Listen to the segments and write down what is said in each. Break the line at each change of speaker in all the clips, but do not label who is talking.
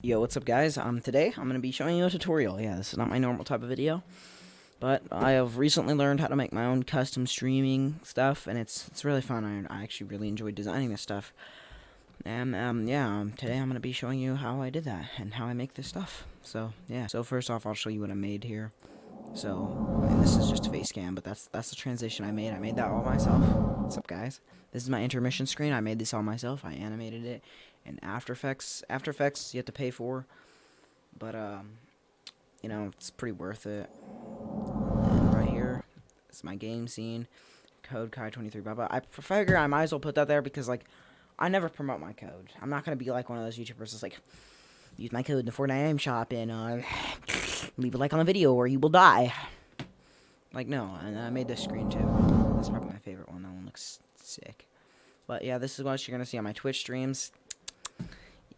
Yo, what's up guys? Today I'm going to be showing you a tutorial. Yeah, this is not my normal type of video, but I have recently learned how to make my own custom streaming stuff, and it's really fun. I actually really enjoy designing this stuff. And today I'm going to be showing you how I did that and how I make this stuff. So, yeah. So first off, I'll show you what I made here. So, and this is just a face cam, but that's the transition I made. I made that all myself. What's up guys? This is my intermission screen. I made this all myself. I animated it in After Effects. After Effects you have to pay for, but you know, it's pretty worth it. And right here is my game scene, code Kai23 blah blah. I figure I might as well put that there because, like, I never promote my code. I'm not gonna be like one of those YouTubers that's like, use my code in the Fortnite item shop and leave a like on the video or you will die. Like, no. And I made this screen too. That's probably my favorite one. That one looks sick. But yeah, this is what you're gonna see on my Twitch streams.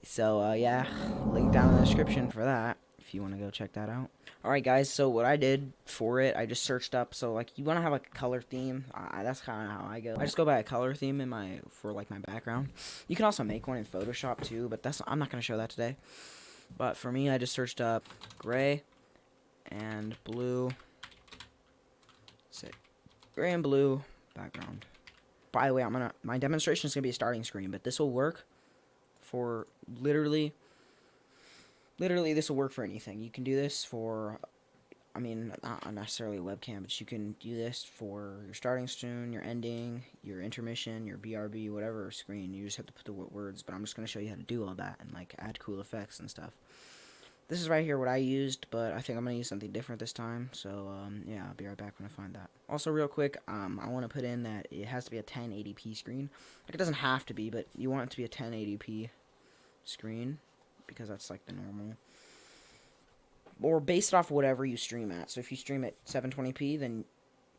So yeah, link down in the description for that if you want to go check that out. Alright guys, so what I did for it, I just searched up, so like you want to have like a color theme. That's kind of how I go. I just go by a color theme in my background. You can also make one in Photoshop too, but I'm not going to show that today. But for me, I just searched up gray and blue. Sick. Gray and blue background. By the way, my demonstration is going to be a starting screen, but this will work for literally this will work for anything. You can do this for, I mean, not necessarily a webcam, but you can do this for your starting screen, your ending, your intermission, your BRB, whatever screen. You just have to put the words, but I'm just going to show you how to do all that and, like, add cool effects and stuff. This is right here what I used, but I think I'm going to use something different this time, so, yeah, I'll be right back when I find that. Also, real quick, I want to put in that it has to be a 1080p screen. Like, it doesn't have to be, but you want it to be a 1080p screen, because that's like the normal, or based off whatever you stream at. So if you stream at 720p, then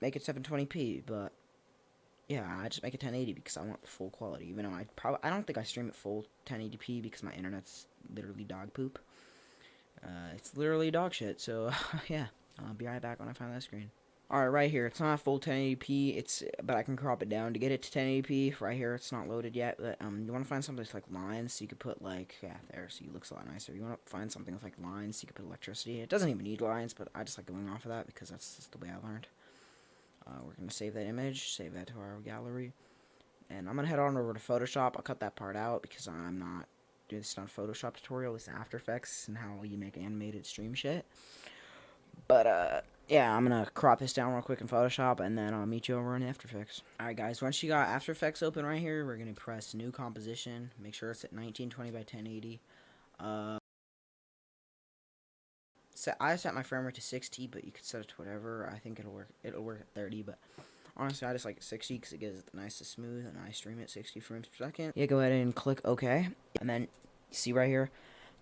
make it 720p. But yeah, I just make it 1080 because I want full quality. Even though I don't think I stream at full 1080p because my internet's literally dog poop. It's literally dog shit. So yeah, I'll be right back when I find that screen. Alright, right here, it's not full 1080p, but I can crop it down to get it to 1080p. Right here, it's not loaded yet, but you want to find something with, like, lines, so you could put, like, yeah, there, so it looks a lot nicer. You want to find something with, like, lines, so you could put electricity. It doesn't even need lines, but I just like going off of that, because that's just the way I learned. We're going to save that image, save that to our gallery, and I'm going to head on over to Photoshop. I'll cut that part out, because I'm not doing this on Photoshop tutorial. It's After Effects, and how you make animated stream shit. But, yeah, I'm gonna crop this down real quick in Photoshop, and then I'll meet you over in After Effects. Alright guys, once you got After Effects open right here, we're gonna press New Composition. Make sure it's at 1920 by 1080. I set my frame rate to 60, but you can set it to whatever. I think it'll work at 30, but honestly, I just like 60 because it gives it nice and smooth, and I stream at 60 frames per second. Yeah, go ahead and click OK, and then see right here,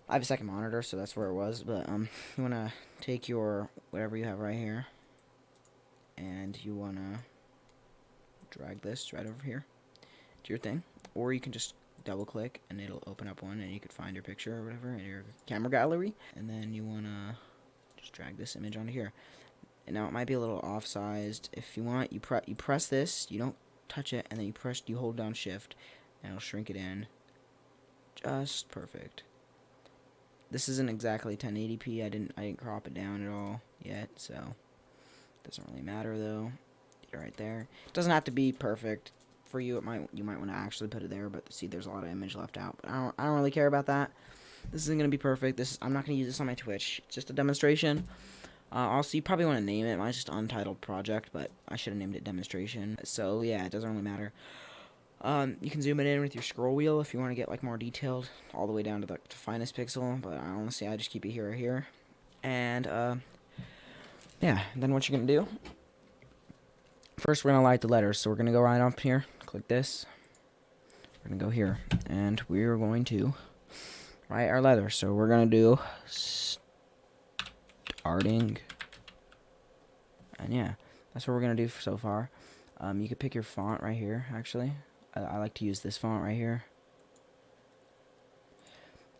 I have a second monitor, so that's where it was, but you want to take your whatever you have right here, and you want to drag this right over here to your thing, or you can just double click and it'll open up one and you could find your picture or whatever in your camera gallery, and then you want to just drag this image onto here. And now it might be a little off-sized. If you want, you press this, you don't touch it, and then you hold down shift and it'll shrink it in just perfect. This isn't exactly 1080p. I didn't crop it down at all yet, so it doesn't really matter though. Get it right there. It doesn't have to be perfect for you. You might want to actually put it there, but see, there's a lot of image left out. But I don't really care about that. This isn't gonna be perfect. I'm not gonna use this on my Twitch. It's just a demonstration. Also, you probably want to name it. Mine's just Untitled Project, but I should have named it Demonstration. So yeah, it doesn't really matter. You can zoom it in with your scroll wheel if you want to get, like, more detailed, all the way down to the finest pixel, but honestly, I just keep it here or here. And, yeah, then what you're going to do, first we're going to light the letters, so we're going to go right up here, click this, we're going to go here, and we're going to write our letters, so we're going to do starting, and yeah, that's what we're going to do so far. You can pick your font right here, actually. I like to use this font right here.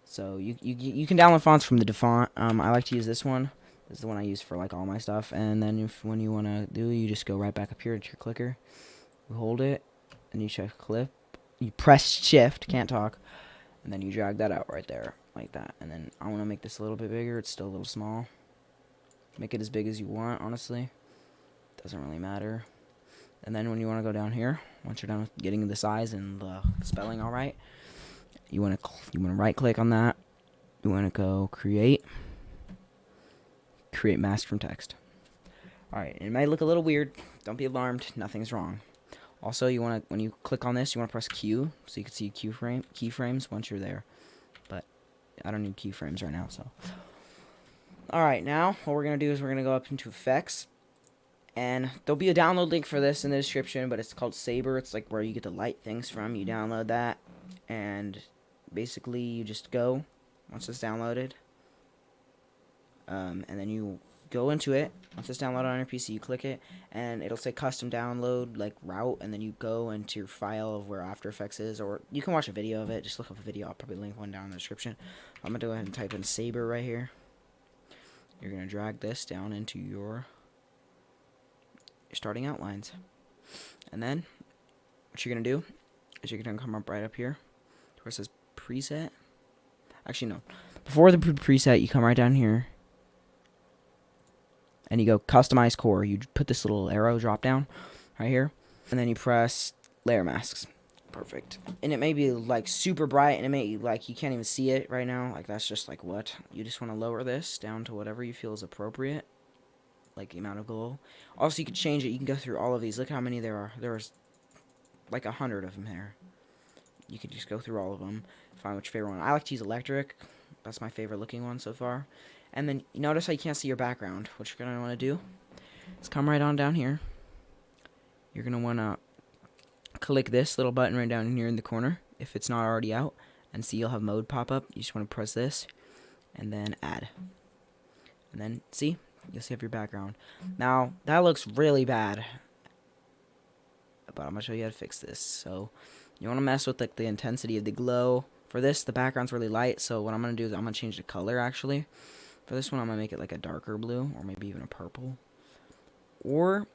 So you can download fonts from the default. I like to use this one. This is the one I use for, like, all my stuff. And then when you want to do, you just go right back up here to your clicker. You hold it, and you check clip. You press shift, can't talk, and then you drag that out right there. like that. And then I want to make this a little bit bigger. It's still a little small. Make it as big as you want, honestly. Doesn't really matter. And then when you want to go down here, once you're done with getting the size and the spelling all right, you want to right click on that. You want to go create mask from text. All right, it might look a little weird. Don't be alarmed. Nothing's wrong. Also, you want to, when you click on this, you want to press Q so you can see keyframes once you're there. But I don't need keyframes right now, so. All right, now what we're gonna do is we're gonna go up into effects, and there'll be a download link for this in the description. But it's called Saber. It's like where you get the light things from. You download that, and basically you just go once it's downloaded, and then you go into it. Once it's downloaded on your PC, you click it, and it'll say custom download, like route, and then you go into your file of where After Effects is, or you can watch a video of it. Just look up a video. I'll probably link one down in the description. I'm gonna go ahead and type in Saber right here. You're gonna drag this down into your starting outlines, and then what you're gonna do is you're gonna come up right up here where it says preset. Actually, no. Before the preset, you come right down here. And you go customize core. You put this little arrow drop down right here, and then you press layer masks. Perfect. And it may be like super bright, and it may like you can't even see it right now. Like that's just like what you just want to lower this down to whatever you feel is appropriate, like the amount of glow. Also, you can change it. You can go through all of these. Look how many there are. There's like 100 of them there. You can just go through all of them, find which favorite one. I like to use electric. That's my favorite looking one so far. And then you notice how you can't see your background. What you're going to want to do is come right on down here. You're going to want to click this little button right down here in the corner if it's not already out. And see, you'll have mode pop up. You just want to press this and then add. And then, see, you'll see have your background. Now, that looks really bad. But I'm going to show you how to fix this. So, you want to mess with like the intensity of the glow. For this, the background's really light. So, what I'm going to do is I'm going to change the color actually. For this one, I'm going to make it like a darker blue, or maybe even a purple. Or,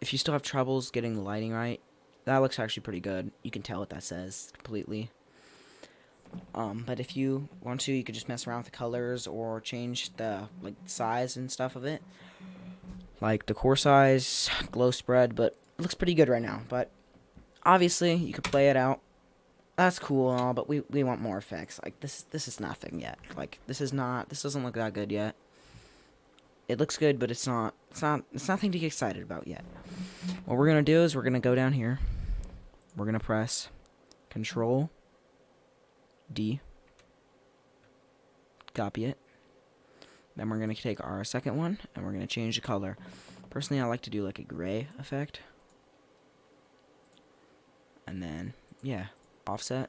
if you still have troubles getting the lighting right, that looks actually pretty good. You can tell what that says completely. But if you want to, you could just mess around with the colors, or change the like size and stuff of it. Like the core size, glow spread, but it looks pretty good right now. But, obviously, you could play it out. That's cool and all, but we want more effects. Like this is nothing yet. Like this doesn't look that good yet. It looks good, but it's nothing to get excited about yet. What we're gonna do is we're gonna go down here. We're gonna press Control D. Copy it. Then we're gonna take our second one and we're gonna change the color. Personally, I like to do like a gray effect. And then yeah. Offset,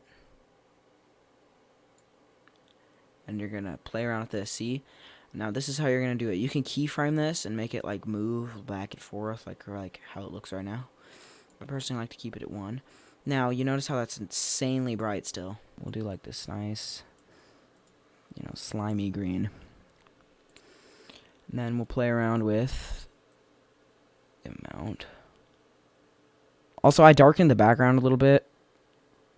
and you're gonna play around with this. See, now this is how you're gonna do it. You can keyframe this and make it like move back and forth like how it looks right now. I personally like to keep it at 1. Now you notice how that's insanely bright still. We'll do like this nice, slimy green, and then we'll play around with the amount. Also, I darkened the background a little bit.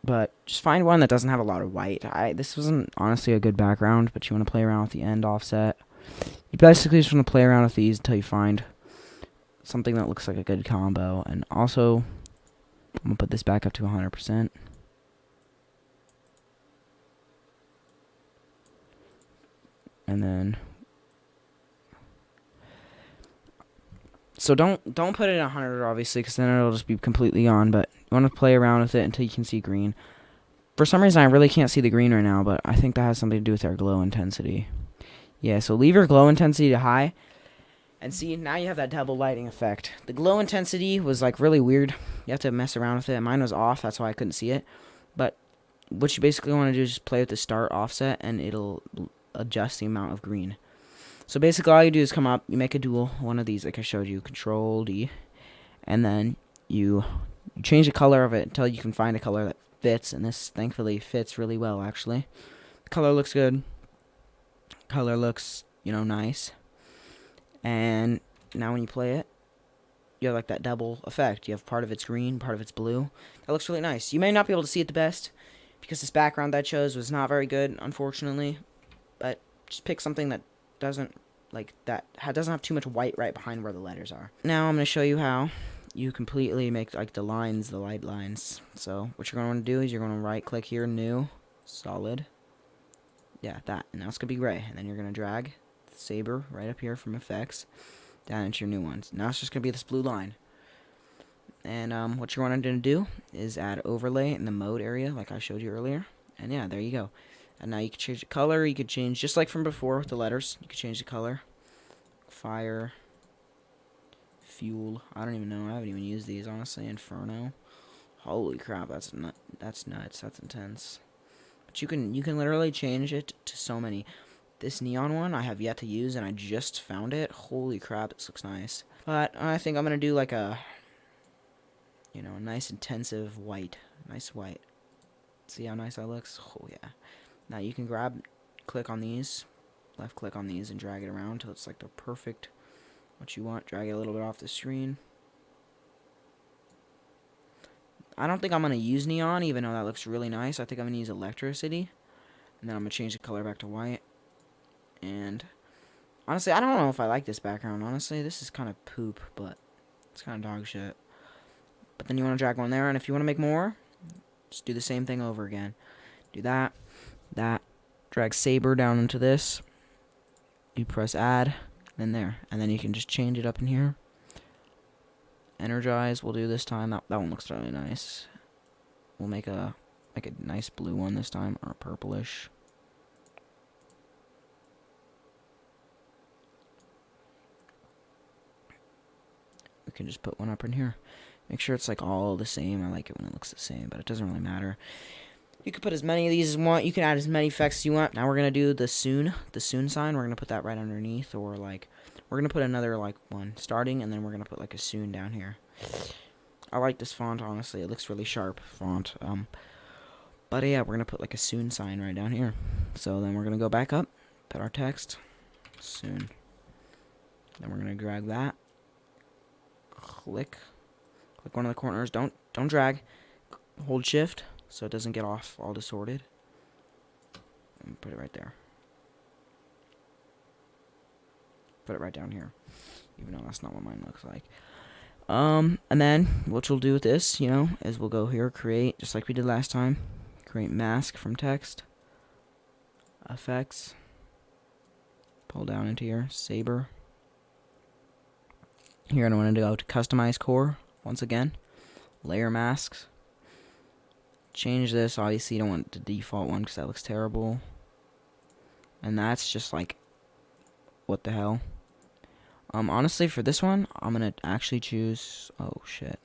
But just find one that doesn't have a lot of white. This wasn't honestly a good background, but you want to play around with the end offset. You basically just want to play around with these until you find something that looks like a good combo. And also, I'm going to put this back up to 100%. And then, so don't put it at 100 obviously, because then it'll just be completely on, but you want to play around with it until you can see green. For some reason I really can't see the green right now, but I think that has something to do with our glow intensity. Yeah, so leave your glow intensity to high, and see, now you have that double lighting effect. The glow intensity was like really weird. You have to mess around with it. Mine was off, that's why I couldn't see it. But what you basically want to do is just play with the start offset, and it'll adjust the amount of green. So basically all you do is come up, you make a dual, one of these like I showed you, Control D, and then you change the color of it until you can find a color that fits, and this thankfully fits really well actually. The color looks good. Color looks, nice. And now when you play it, you have like that double effect. You have part of it's green, part of it's blue. That looks really nice. You may not be able to see it the best, because this background that I chose was not very good, unfortunately. But just pick something that doesn't doesn't have too much white right behind where the letters are. Now I'm going to show you how you completely make like the lines, the light lines. So what you're going to want to do is you're going to right click here, new, solid. Yeah, that. And now it's going to be gray. And then you're going to drag the saber right up here from effects down into your new ones. Now it's just going to be this blue line. And what you're going to do is add overlay in the mode area like I showed you earlier. And yeah, there you go. And now you can change the color. You could change, just like from before with the letters, you could change the color. Fire. Fuel. I don't even know. I haven't even used these, honestly. Inferno. Holy crap, that's nuts. That's intense. But you can literally change it to so many. This neon one I have yet to use, and I just found it. Holy crap, this looks nice. But I think I'm going to do like a, you know, a nice intensive white. Nice white. See how nice that looks? Oh, yeah. Now you can click on these, left click on these, and drag it around until it's like the perfect, what you want. Drag it a little bit off the screen. I don't think I'm going to use neon, even though that looks really nice. I think I'm going to use electricity. And then I'm going to change the color back to white. And honestly, I don't know if I like this background. Honestly, this is kind of poop, but it's kind of dog shit. But then you want to drag one there, and if you want to make more, just do the same thing over again. Do that, drag saber down into this. You press add, then there, and then you can just change it up in here. Energize, we'll do this time. That one looks really nice. We'll make a nice blue one this time, or purplish. We can just put one up in here. Make sure it's like all the same. I like it when it looks the same, but it doesn't really matter. You can put as many of these as you want. You can add as many effects as you want. Now we're gonna do the soon sign. We're gonna put that right underneath, or like we're gonna put another like one starting, and then we're gonna put like a soon down here. I like this font, honestly. It looks really sharp font. But yeah, we're gonna put like a soon sign right down here. So then we're gonna go back up, put our text, soon. Then we're gonna drag that. Click one of the corners. Don't drag. Hold shift so it doesn't get off all disordered. And put it right there. Put it right down here. Even though that's not what mine looks like. And then what we'll do with this, you know, is we'll go here, create, just like we did last time. Create mask from text. Effects. Pull down into here. Saber. You're going to want to go to customize core once again. Layer masks. Change this. Obviously, you don't want the default one because that looks terrible. And that's just like, what the hell? Honestly, for this one, I'm going to actually choose, oh shit.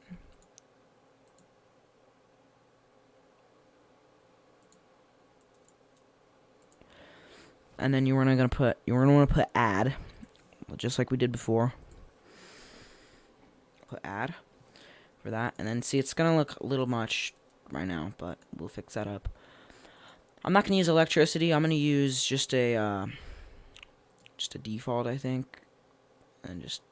And then you're going to want to put add, just like we did before. Put add for that, and then see, it's going to look a little much right now, but we'll fix that up. I'm not going to use electricity. I'm going to use just a default, I think, and just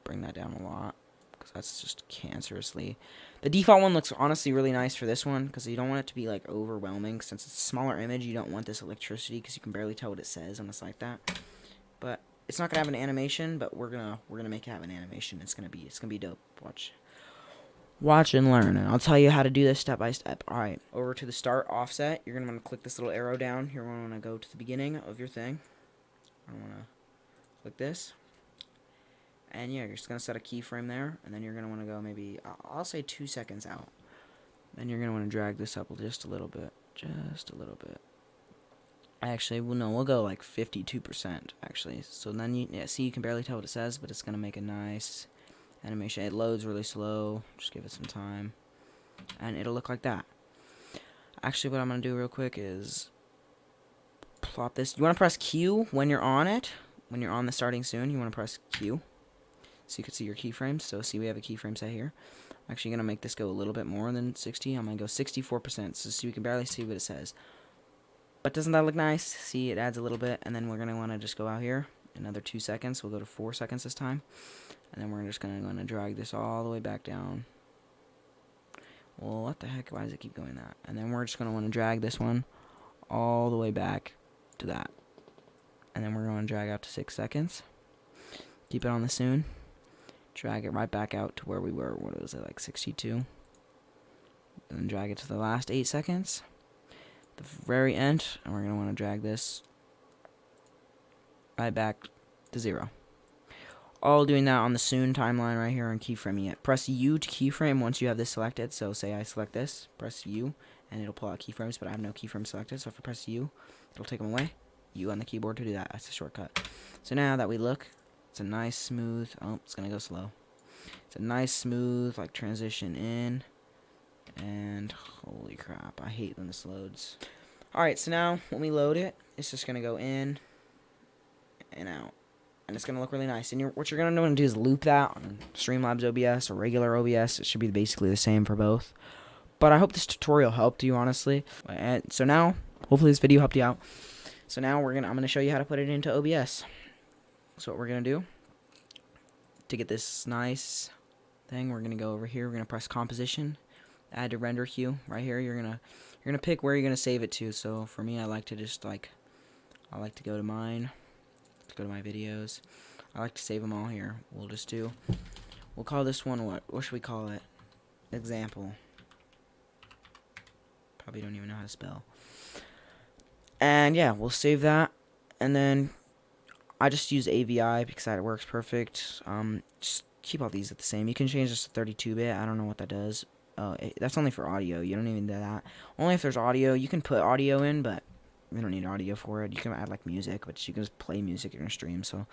bring that down a lot, because that's just cancerously. The default one looks honestly really nice for this one, because you don't want it to be like overwhelming. Since it's a smaller image, you don't want this electricity, because you can barely tell what it says on a site like that. But it's not gonna have an animation, but we're gonna make it have an animation. It's gonna be dope. Watch and learn, and I'll tell you how to do this step by step. Alright, over to the start offset, you're gonna want to click this little arrow down. You're gonna want to go to the beginning of your thing. I want to click this. And yeah, you're just going to set a keyframe there, and then you're going to want to go maybe, I'll say 2 seconds out. Then you're going to want to drag this up just a little bit. Just a little bit. Actually, well, no, we'll go like 52%, actually. So then, see, you can barely tell what it says, but it's going to make a nice animation. It loads really slow. Just give it some time. And it'll look like that. Actually, what I'm going to do real quick is plop this. You want to press Q when you're on it. When you're on the starting soon, you want to press Q. So you can see your keyframes. So see, we have a keyframe set here. I'm actually going to make this go a little bit more than 60. I'm going to go 64%. So you can barely see what it says. But doesn't that look nice? See, it adds a little bit. And then we're going to want to just go out here. Another 2 seconds. We'll go to 4 seconds this time. And then we're just going to drag this all the way back down. Well, what the heck? Why does it keep going that? And then we're just going to want to drag this one all the way back to that. And then we're going to drag out to 6 seconds. Keep it on the soon. Drag it right back out to where we were. What was it, like 62? And then drag it to the last 8 seconds. The very end. And we're going to want to drag this right back to 0. All doing that on the soon timeline right here on keyframing it. Press U to keyframe once you have this selected. So say I select this, press U, and it'll pull out keyframes, but I have no keyframe selected. So if I press U, it'll take them away. U on the keyboard to do that. That's a shortcut. So now that we look, it's a nice smooth, oh, it's going to go slow. It's a nice smooth, like, transition in. And holy crap, I hate when this loads. Alright, so now when we load it, it's just going to go in and out. And it's going to look really nice. And what you're going to do is loop that on Streamlabs OBS or regular OBS. It should be basically the same for both. But I hope this tutorial helped you, honestly. And so now, hopefully this video helped you out. So now I'm going to show you how to put it into OBS. So what we're going to do, to get this nice thing, we're going to go over here. We're going to press composition, add to render queue. Right here, you're going to pick where you're going to save it to. So for me, I like to just I like to go to mine. Go to my videos. I like to save them all here. We'll call this one what should we call it? Example. Probably don't even know how to spell. And yeah, we'll save that. And then I just use AVI because that works perfect. Just keep all these at the same. You can change this to 32-bit. I don't know what that does. That's only for audio. You don't even do that. Only if there's audio. You can put audio in, but we don't need audio for it. You can add like music, but you can just play music in your stream. So,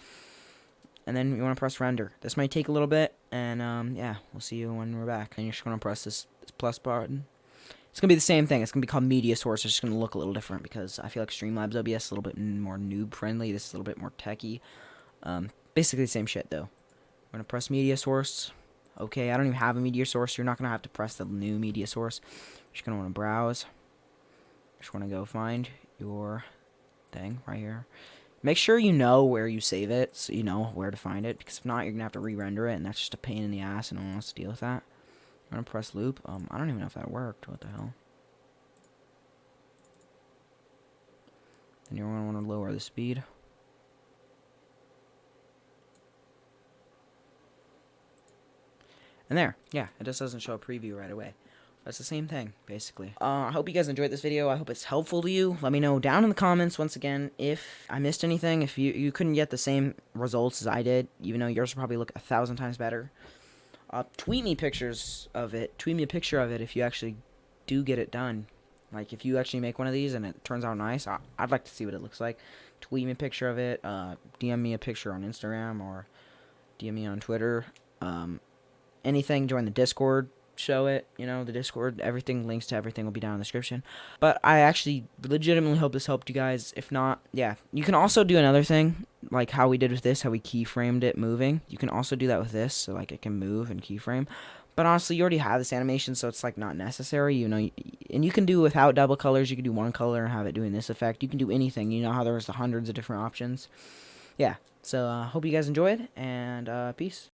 and then you want to press render. This might take a little bit, and yeah, we'll see you when we're back. And you're just going to press this plus button. It's going to be the same thing. It's going to be called Media Source. It's just going to look a little different because I feel like Streamlabs OBS is a little bit more noob friendly. This is a little bit more techy. Basically the same shit though. We're going to press Media Source. Okay, I don't even have a media source. You're not going to have to press the new media source. You're just going to want to browse. Just want to go find your thing right here. Make sure you know where you save it, so you know where to find it, because if not, you're gonna have to re-render it, and that's just a pain in the ass, and no one wants to deal with that. I'm gonna press loop. I don't even know if that worked. What the hell? Then you're gonna want to lower the speed. And there, yeah, it just doesn't show a preview right away. That's the same thing, basically. I hope you guys enjoyed this video. I hope it's helpful to you. Let me know down in the comments, once again, if I missed anything. If you couldn't get the same results as I did, even though yours will probably look 1,000 times better. Tweet me pictures of it. Tweet me a picture of it if you actually do get it done. Like, if you actually make one of these and it turns out nice, I'd like to see what it looks like. Tweet me a picture of it. DM me a picture on Instagram or DM me on Twitter. Anything, join the Discord. Show it, you know, the Discord, everything, links to everything will be down in the description. But I actually legitimately hope this helped you guys. If not, yeah, you can also do another thing, like how we did with this, how we keyframed it moving. You can also do that with this, so like it can move and keyframe. But honestly, you already have this animation, so it's like not necessary, you know. And you can do without double colors. You can do one color and have it doing this effect. You can do anything. You know how there's the hundreds of different options. Yeah, so hope you guys enjoyed, and peace.